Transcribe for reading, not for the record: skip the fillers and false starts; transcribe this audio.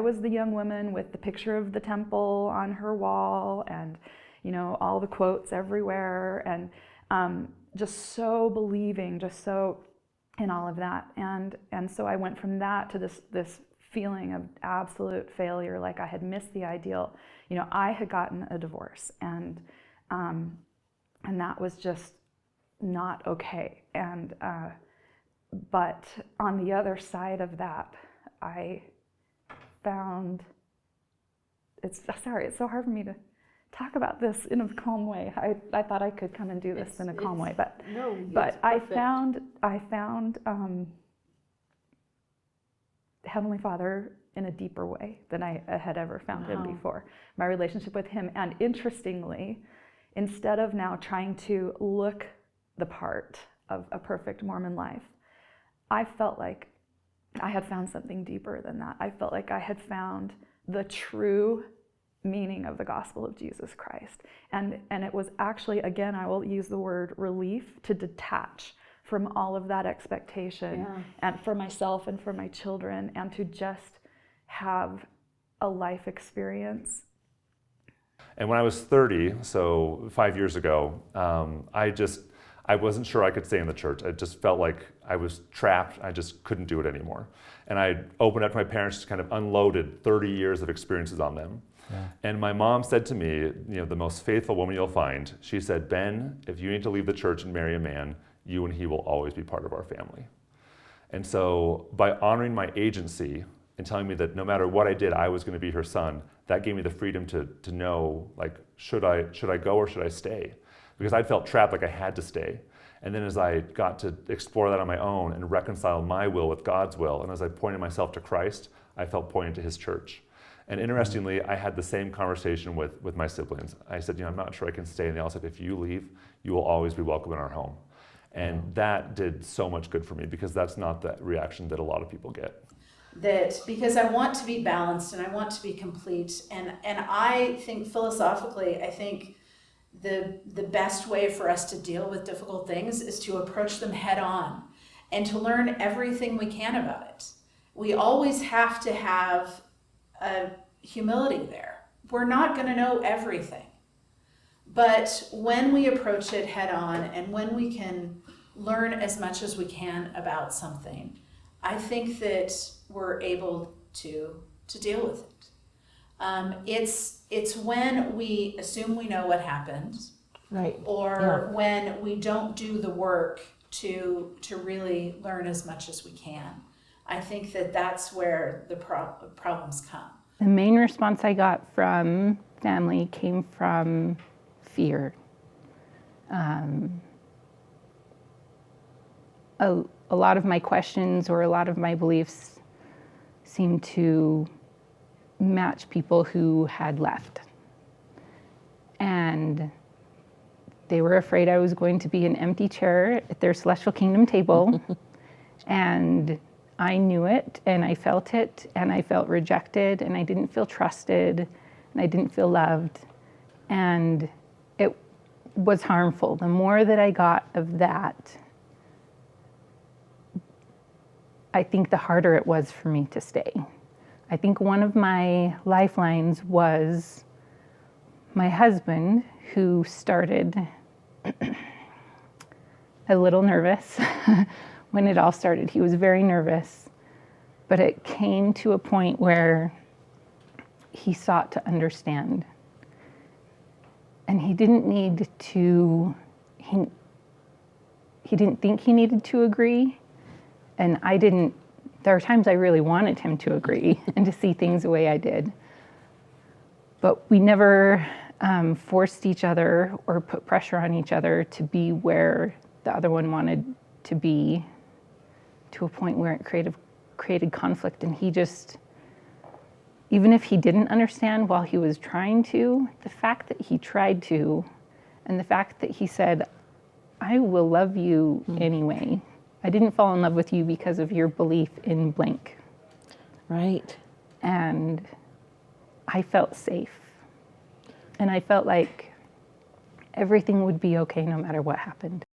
was the young woman with the picture of the temple on her wall and, all the quotes everywhere, and just so believing, just so in all of that. And so I went from that to this feeling of absolute failure, like I had missed the ideal. I had gotten a divorce, and that was just not okay. And but on the other side of that, I found it's so hard for me to talk about this in a calm way. I thought I could come and do this in a calm way, but I found Heavenly Father in a deeper way than I had ever found him before. My relationship with him, and interestingly, instead of now trying to look the part of a perfect Mormon life, I felt like I had found something deeper than that. I felt like I had found the true meaning of the gospel of Jesus Christ. And it was actually, again, I will use the word relief, to detach from all of that expectation, and for myself and for my children, and to just have a life experience. And when I was 30, so 5 years ago, I wasn't sure I could stay in the church. I just felt like I was trapped. I just couldn't do it anymore. And I opened up to my parents, kind of unloaded 30 years of experiences on them. Yeah. And my mom said to me, the most faithful woman you'll find, she said, "Ben, if you need to leave the church and marry a man, you and he will always be part of our family." And so by honoring my agency and telling me that no matter what I did, I was going to be her son, that gave me the freedom to know, like, should I go or should I stay? Because I felt trapped, like I had to stay. And then as I got to explore that on my own and reconcile my will with God's will, and as I pointed myself to Christ, I felt pointed to his church. And interestingly, I had the same conversation with my siblings. I said, I'm not sure I can stay. And they all said, if you leave, you will always be welcome in our home. And that did so much good for me, because that's not the reaction that a lot of people get. That because I want to be balanced and I want to be complete. And I think philosophically, I think the best way for us to deal with difficult things is to approach them head on and to learn everything we can about it. We always have to have a humility there. We're not going to know everything. But when we approach it head on and when we can learn as much as we can about something, I think that we're able to deal with it. It's when we assume we know what happened, right, or when we don't do the work to really learn as much as we can. I think that's where the problems come. The main response I got from family came from fear. A lot of my questions or a lot of my beliefs seemed to match people who had left. And they were afraid I was going to be an empty chair at their celestial kingdom table. And I knew it, and I felt it, and I felt rejected, and I didn't feel trusted, and I didn't feel loved. And it was harmful. The more that I got of that, I think the harder it was for me to stay. I think one of my lifelines was my husband, who started a little nervous when it all started. He was very nervous, but it came to a point where he sought to understand. And he didn't need to, he didn't think he needed to agree. And I didn't, there are times I really wanted him to agree and to see things the way I did. But we never forced each other or put pressure on each other to be where the other one wanted to be, to a point where it created conflict. And he just, even if he didn't understand while he was trying to, the fact that he tried to, and the fact that he said, I will love you anyway. I didn't fall in love with you because of your belief in blank. Right. And I felt safe. And I felt like everything would be okay no matter what happened.